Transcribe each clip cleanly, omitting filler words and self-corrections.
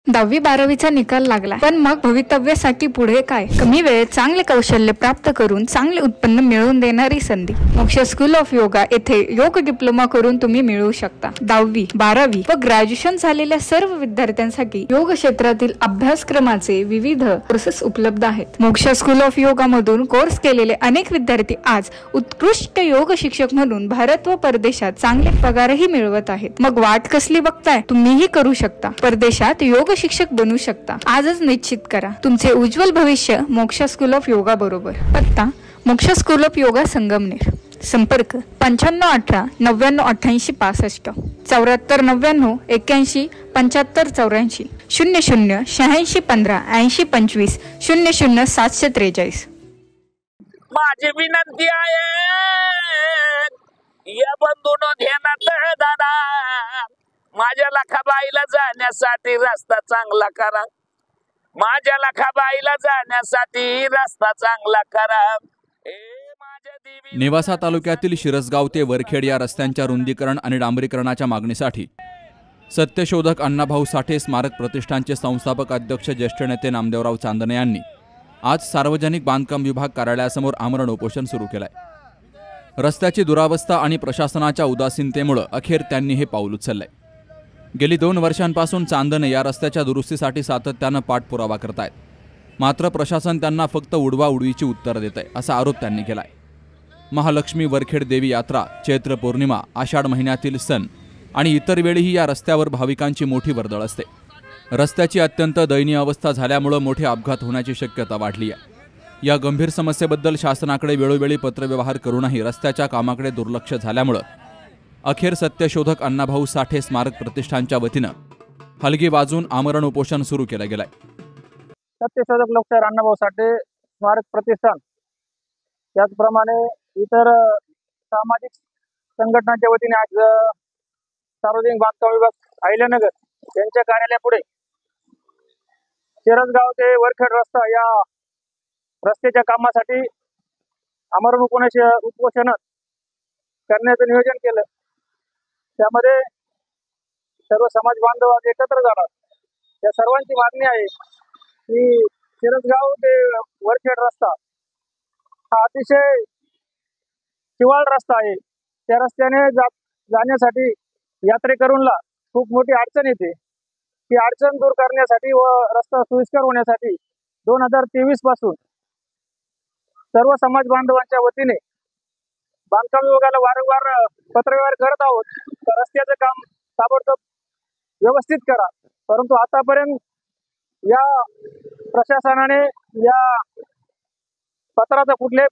10वी-12वीचा निकाल लागला, पण मग भवितव्यासाठी पुढे काय? कमी वेळेत चांगले कौशल्य प्राप्त करून चांगले उत्पन्न मिळवून देणारी संधी मोक्ष स्कूल ऑफ योगा येथे योग डिप्लोमा करून तुम्ही मिळवू शकता। 10वी, 12वी व ग्रॅज्युएशन झालेल्या सर्व विद्यार्थ्यांसाठी योग क्षेत्रातील अभ्यासक्रमाचे विविध कोर्सेस उपलब्ध आहेत। मोक्ष स्कूल ऑफ योगा मधून कोर्स केलेले अनेक विद्यार्थी आज उत्कृष्ट योग शिक्षक म्हणून भारत व परदेशात चांगले पगारही मिळवत आहेत। मग वाट कसली बघताय? तुम्हीही करू शकता। परदेशात योग शिक्षक बनू शकता। आजच निश्चित करा तुमचे उज्ज्वल भविष्य मोक्ष स्कूल ऑफ योगा बरोबर। पत्ता: मोक्ष स्कूल ऑफ योगा संगमनेर। संपर्क: 9518 9988 65, 7499 81 75 84, 00 86 15 80 25, 00 743। माझी विनंती आहे या बंधूनो ध्यानात दादा, माझ्या लखाबाईला जाण्यासाठी रस्ता चांगला करा, माझ्या लखाबाईला जाण्यासाठी रस्ता चांगला करा। नेवासा तालुक्यातील शिरसगाव ते वरखेड या रस्त्यांच्या रुंदीकरण आणि डांबरीकरणाच्या मागणीसाठी सत्यशोधक अण्णाभाऊ साठे स्मारक प्रतिष्ठानचे संस्थापक अध्यक्ष ज्येष्ठ नेते नामदेवराव चांदणे यांनी आज सार्वजनिक बांधकाम विभाग कार्यालयासमोर आमरण उपोषण सुरू केलंय। रस्त्याची दुरावस्था आणि प्रशासनाच्या उदासीनतेमुळे अखेर त्यांनी हे पाऊल उचललंय। गेली 2 वर्षांपासून चांदणे या रस्त्याच्या दुरुस्तीसाठी सातत्यानं पाठपुरावा करतायत, मात्र प्रशासन त्यांना फक्त उडवाउडवीची उत्तर देतंय असा आरोप त्यांनी केलाय। महालक्ष्मी वरखेड देवी यात्रा, चैत्र पौर्णिमा, आषाढ महिन्यातील सण आणि इतर वेळीही या रस्त्यावर भाविकांची मोठी वर्दळ असते। रस्त्याची अत्यंत दयनीय अवस्था झाल्यामुळे मोठे अपघात होण्याची शक्यता वाढली आहे। या गंभीर समस्येबद्दल शासनाकडे वेळोवेळी पत्रव्यवहार करूनही रस्त्याच्या कामाकडे दुर्लक्ष झाल्यामुळे अखेर सत्यशोधक अण्णाभाऊ साठे स्मारक प्रतिष्ठानच्या वतीनं हलगी वाजून आमरण उपोषण सुरू केलं गेलंय। सत्यशोधक लोकशाहीर अण्णाभाऊ साठे स्मारक प्रतिष्ठान त्याचप्रमाणे इतर सामाजिक संघटनांच्या वतीने आज सार्वजनिक बांधकाम विभाग अहिल्यानगर यांच्या कार्यालयापुढे शिरसगाव ते वरखेड रस्ता या रस्त्याच्या कामासाठी आमरण उपोषण करण्याचं नियोजन केलं। त्यामध्ये सर्व समाज बांधव आज एकत्र झाला। या सर्वांची मागणी आहे की शिरसगाव ते वरखेड रस्ता हा अतिशय शिवाळ रस्ता आहे। त्या रस्त्याने जाण्यासाठी यात्रेकरूंना खूप मोठी अडचण येते। ती अडचण दूर करण्यासाठी व रस्ता सोयीस्कर होण्यासाठी 2023 पासून सर्व समाज बांधवांच्या वतीने बांधकाम विभागाला वारंवार पत्रव्यवहार करत आहोत तर रस्त्याचं काम ताबडतोब व्यवस्थित करा, परंतु आतापर्यंत या प्रशासनाने या पत्राचं कुठल्याही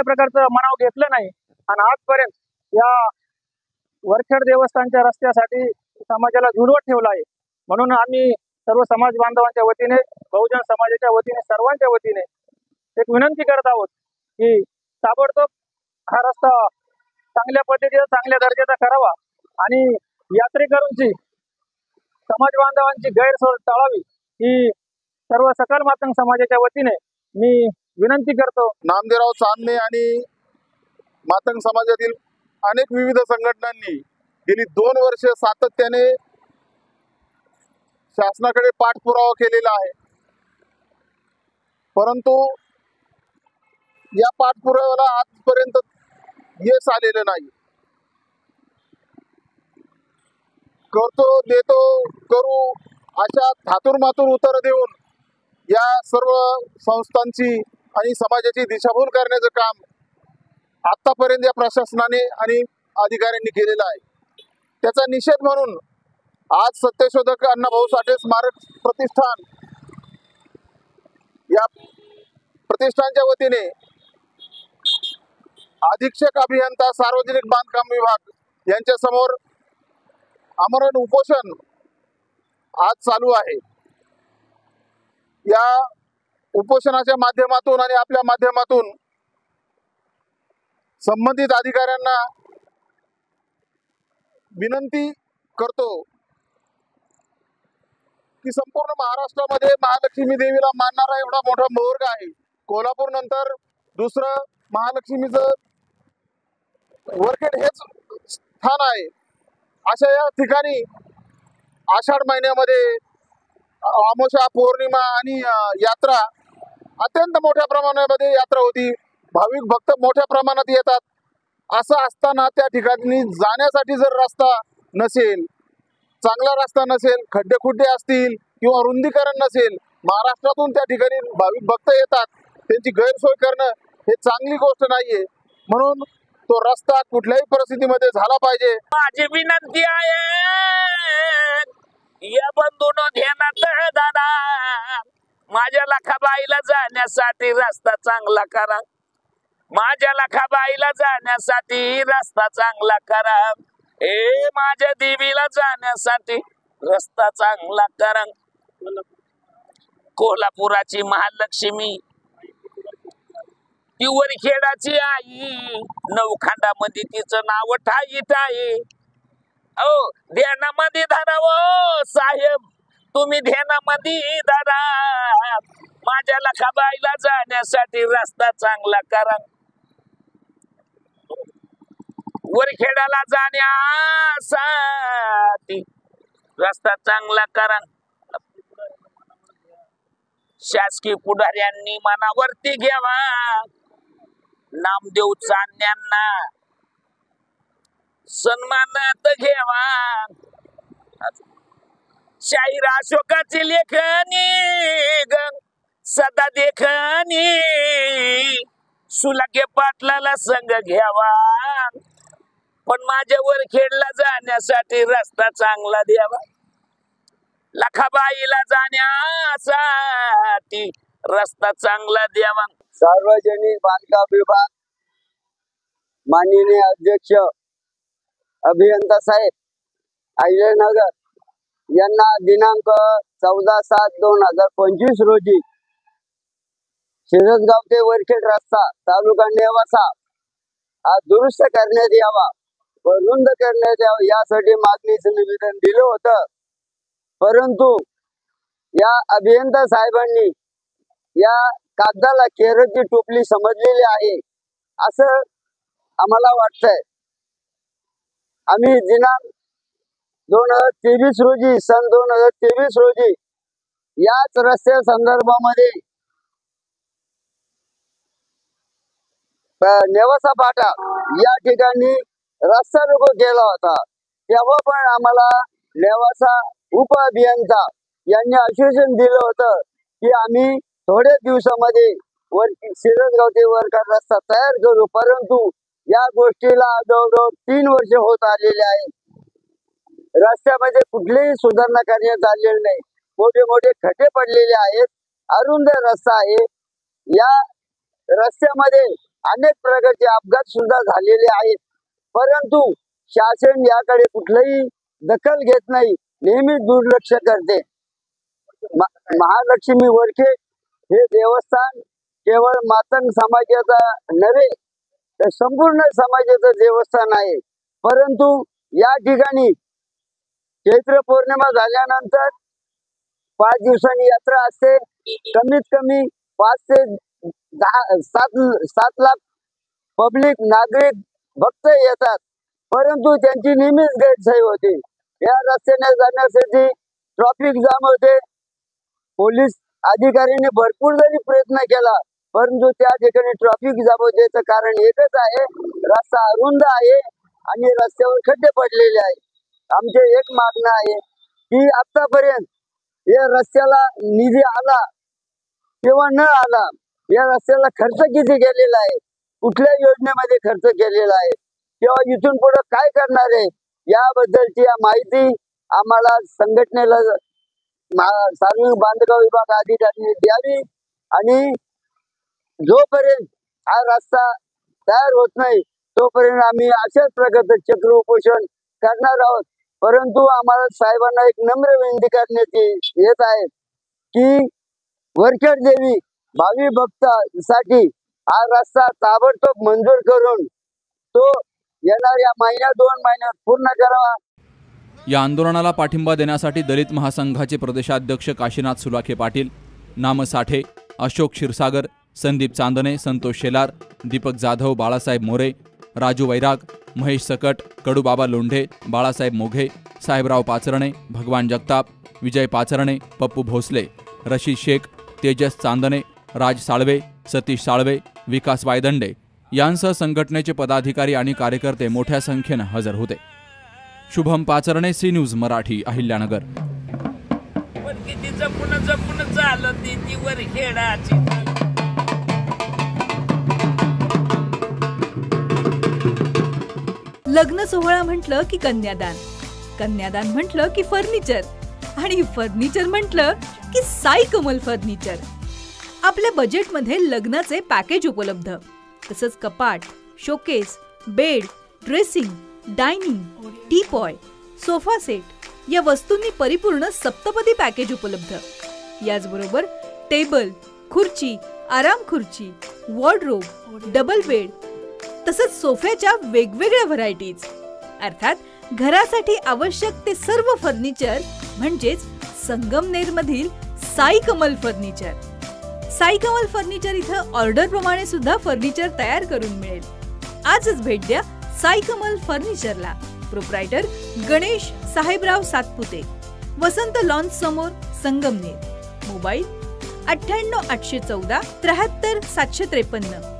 प्रकारचं मनाव घेतलं नाही आणि आजपर्यंत या वरखेड देवस्थानच्या रस्त्यासाठी समाजाला झुलवत ठेवलं आहे। म्हणून आम्ही सर्व समाज बांधवांच्या वतीने, बहुजन समाजाच्या वतीने, सर्वांच्या वतीने एक विनंती करत आहोत की ताबडतोब हा रस्ता चांगल्या पद्धतीने, चांगल्या दर्जाचा करावा आणि यात्रेकरूंची, समाज बांधवांची गैरसोय टाळावी ही सर्व सकल मातंग समाजाच्या वतीने मी विनंती करतो। नामदेवराव चांदणे आणि मातंग समाजातील अनेक विविध संघटनांनी गेली 2 वर्ष सातत्याने शासनाकडे पाठपुरावा केलेला आहे, परंतु या पाठपुराव्याला आजपर्यंत यश आलेलं नाही। करतो, देतो, करू अशा धातुरमातुर उत्तर देऊन या सर्व संस्थांची आणि समाजाची दिशाभूल करण्याचं काम आतापर्यंत या प्रशासनाने आणि अधिकाऱ्यांनी केलेलं आहे। त्याचा निषेध म्हणून आज सत्यशोधक अण्णाभाऊ साठे स्मारक प्रतिष्ठान या प्रतिष्ठानच्या वतीने अधीक्षक अभियंता सार्वजनिक बांधकाम विभाग यांच्या समोर आमरण उपोषण आज चालू आहे। या उपोषणाच्या माध्यमातून आणि आपल्या माध्यमातून संबंधित अधिकाऱ्यांना विनंती करतो की संपूर्ण महाराष्ट्रामध्ये महालक्ष्मी देवीला मानणारा एवढा मोठा मोर्ग आहे। कोल्हापूर नंतर दुसरं महालक्ष्मीचं वरखेड हेच स्थान आहे। अशा या ठिकाणी आषाढ महिन्यामध्ये अमावस्या पौर्णिमा आणि यात्रा अत्यंत मोठ्या प्रमाणामध्ये यात्रा होती. भाविक भक्त मोठ्या प्रमाणात येतात. असं असताना त्या ठिकाणी जाण्यासाठी जर रस्ता नसेल, चांगला रस्ता नसेल, खड्डे खुड्डे असतील किंवा रुंदीकरण नसेल, महाराष्ट्रातून त्या ठिकाणी भाविक भक्त येतात, त्यांची गैरसोय करणं हे चांगली गोष्ट नाहीये. म्हणून तो रस्ता कुठल्याही परिस्थितीमध्ये झाला पाहिजे. माझी विनंती आहे या बंधून ध्यानात दादा, माझ्या लखाबाईला जाण्यासाठी रस्ता चांगला करा. माझ्या लखाबाईला जाण्यासाठी रस्ता चांगला करा. माझ्या देवीला जाण्यासाठी रस्ता चांगला करा. कोल्हापुराची महालक्ष्मी, ती वरखेडाची आई, नवखांडामध्ये तिचं नाव ठाई ठाई. ध्यानामध्ये धरावं साहेब, तुम्ही ध्यानामध्ये धरा. माझ्या लखाबाईला जाण्यासाठी रस्ता चांगला करा. वरखेडाला जाण्यासाठी रस्ता चांगला करा. शासकीय पुढाऱ्यांनी मनावरती घ्यावा. नामदेव चांद्यांना सन्मानात घ्यावा. शाहीर अशोकाची लेखनी सदा देखनी, सुलाके पाटलाला संग घ्यावा. पण माझ्या वरखेडला जाण्यासाठी रस्ता चांगला द्यावा. लखाबाईला जाण्यासाठी रस्ता चांगला द्यावा. सार्वजनिक बांधकाम विभाग माननीय अध्यक्ष अभियंता साहेब अहिल्यानगर यांना दिनांक 14/7/2025 रोजी शिरसगाव ते वरखेड रस्ता तालुका नेवासा हा दुरुस्त करण्यात यावा व रुंद करण्यात यावा यासाठी मागणीचं निवेदन दिलं होतं. परंतु या अभियंता साहेबांनी या कागदाला केरळची टोपली समजलेली आहे असं आम्हाला वाटतंय. आम्ही दिनांक 2023 रोजी सन 2023 रोजी याच रस्त्या संदर्भामध्ये नेवासा फाटा या ठिकाणी रस्ता रोको केला होता. तेव्हा पण आम्हाला नेवासा उप अभियंता यांनी आश्वासन दिलं होतं की आम्ही थोड्या दिवसामध्ये शिरसगाव ते वरखेड रस्ता तयार करू. परंतु या गोष्टीला जवळजवळ 3 वर्ष होत आलेले आहेत. रस्त्यामध्ये कुठलीही सुधारणा करण्यात आलेली नाही. मोठे मोठे खड्डे पडलेले आहेत. अरुंद रस्ता आहे. या रस्त्यामध्ये अनेक प्रकारचे अपघात सुद्धा झालेले आहेत. परंतु शासन याकडे कुठलीही दखल घेत नाही, नेहमी दुर्लक्ष करते. महालक्ष्मी वरखेड हे देवस्थान केवळ मातंग समाजाचा नव्हे तर संपूर्ण समाजाचं देवस्थान आहे. परंतु या ठिकाणी चैत्र पौर्णिमा झाल्यानंतर 5 दिवसांनी यात्रा असते. कमीत कमी 5 ते 7 लाख पब्लिक नागरिक भक्त येतात. परंतु त्यांची नेहमीच गैरसोय होते. या रस्त्याने जाण्यासाठी ट्रॅफिक जाम होते. पोलीस अधिकाऱ्यांनी भरपूर जरी प्रयत्न केला परंतु त्या ठिकाणी ट्रॅफिक जाम होण्याचं कारण एकच आहे, रस्ता अरुंद आहे आणि रस्त्यावर खड्डे पडलेले आहेत. आमचे एक मागणं आहे की आतापर्यंत या रस्त्याला निधी आला किंवा न आला, या रस्त्याला खर्च किती केलेला आहे, कुठल्या योजनेमध्ये खर्च केलेला आहे किंवा इथून पुढे काय करणार आहे याबद्दलची माहिती आम्हाला संघटनेला सार्वजनिक बांधकाम विभाग अधिकाऱ्यांनी द्यावी. आणि जोपर्यंत हा रस्ता तयार होत नाही तोपर्यंत आम्ही अशाच प्रकारचं चक्र उपोषण करणार आहोत. परंतु आम्हाला साहेबांना एक नम्र विनंती करण्यात येत आहे की वरखेड देवी भावी भक्तांसाठी हा रस्ता ताबडतोब मंजूर करून तो येणाऱ्या 1-2 महिन्यात पूर्ण करावा. या आंदोलनाला पाठिंबा देण्यासाठी दलित महासंघाचे प्रदेशाध्यक्ष काशीनाथ सुलाखे पाटील, नाम साठे, अशोक क्षीरसागर, संदीप चांदणे, संतोष शेलार, दीपक जाधव, बाळासाहेब मोरे, राजू वैराग, महेश सकट, कडूबाबा लोंढे, बाळासाहेब मोघे, साहेबराव पाचरणे, भगवान जगताप, विजय पाचरणे, पप्पू भोसले, रशीद शेख, तेजस चांदणे, राज साळवे, सतीश साळवे, विकास वायदंडे यांसह संघटनेचे पदाधिकारी आणि कार्यकर्ते मोठ्या संख्येनं हजर होते. Shubham Pacharne, C News Marathi, Ahilyanagar. पण किती जपून जपून चालत ती वर खेळाची. लग्न सोहळा म्हटलं की कन्यादान, कन्यादान म्हटलं की फर्निचर, आणि फर्निचर म्हटलं की साई कमल फर्निचर. आपल्या बजेटमध्ये लग्नाचे पॅकेज उपलब्ध, तसंच कपाट, showcase, bed, dressing, dining, teapoy, sofa set या वस्तूंनी परिपूर्ण सप्तपदी पॅकेज उपलब्ध. याचबरोबर टेबल, खुर्ची, आराम खुर्ची, वॉर्डरोब, डबल बेड तसंच सोफ्याच्या वेगवेगळ्या व्हरायटीज. अर्थात घरासाठी आवश्यक ते सर्व फर्निचर म्हणजेच संगमनेरमधील साई कमल फर्निचर. साई कमल फर्निचर इथं ऑर्डर प्रमाणे सुद्धा फर्निचर तयार करून मिळेल. आजच भेट द्या साई कमल फर्निचरला. प्रोप्रायटर गणेश साहेबराव सातपुते, वसंत लॉन्स समोर, संगमनेर. मोबाईल 98 814 73 753.